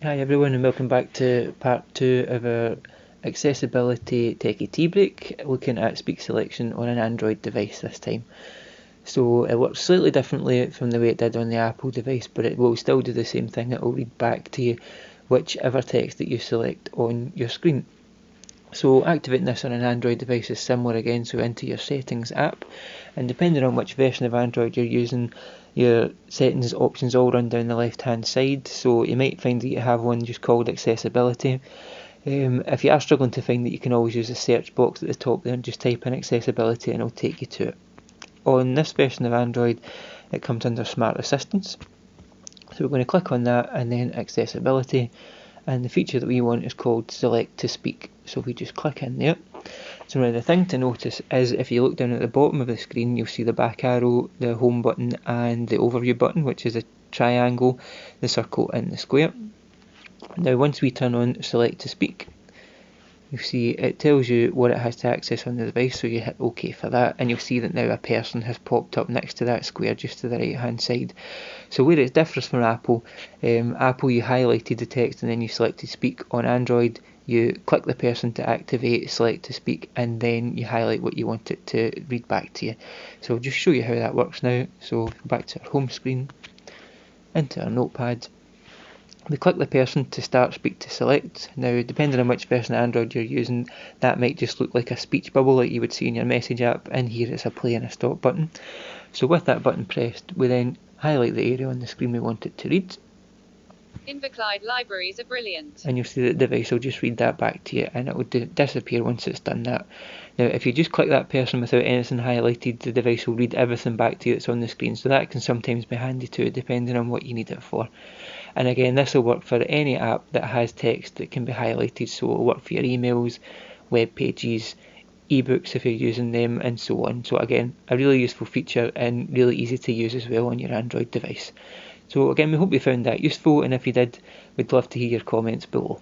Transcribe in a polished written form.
Hi everyone and welcome back to part 2 of our accessibility Techy Tea Break, looking at speak selection on an Android device this time. So it works slightly differently from the way it did on the Apple device, but it will still do the same thing. It will read back to you whichever text that you select on your screen. So activating this on an Android device is similar again, so into your settings app, and depending on which version of Android you're using, your settings options all run down the left hand side, so you might find that you have one just called accessibility. If you are struggling to find that, you can always use the search box at the top there and just type in accessibility and it'll take you to it. On this version of Android it comes under smart assistance, so we're going to click on that and then accessibility, and the feature that we want is called select to speak, so we just click in there. So now the thing to notice is if you look down at the bottom of the screen, you'll see the back arrow, the home button and the overview button, which is a triangle, the circle and the square. Now once we turn on select to speak, you see it tells you what it has to access on the device, so you hit OK for that, and you'll see that now a person has popped up next to that square just to the right hand side. So where it differs from Apple, Apple you highlighted the text and then you selected speak. On Android you click the person to activate select to speak and then you highlight what you want it to read back to you. So I'll just show you how that works now. So back to our home screen, into our Notepad. We click the person to start speak to select. Now depending on which version of Android you're using, that might just look like a speech bubble like you would see in your message app, and here it's a play and a stop button. So with that button pressed, we then highlight the area on the screen we want it to read. Inverclyde libraries are brilliant. And you'll see that the device will just read that back to you and it will disappear once it's done that. Now if you just click that person without anything highlighted, the device will read everything back to you that's on the screen, so that can sometimes be handy too, depending on what you need it for. And again, this will work for any app that has text that can be highlighted, so it will work for your emails, web pages, ebooks if you're using them, and so on. So again, a really useful feature and really easy to use as well on your Android device. So again, we hope you found that useful, and if you did, we'd love to hear your comments below.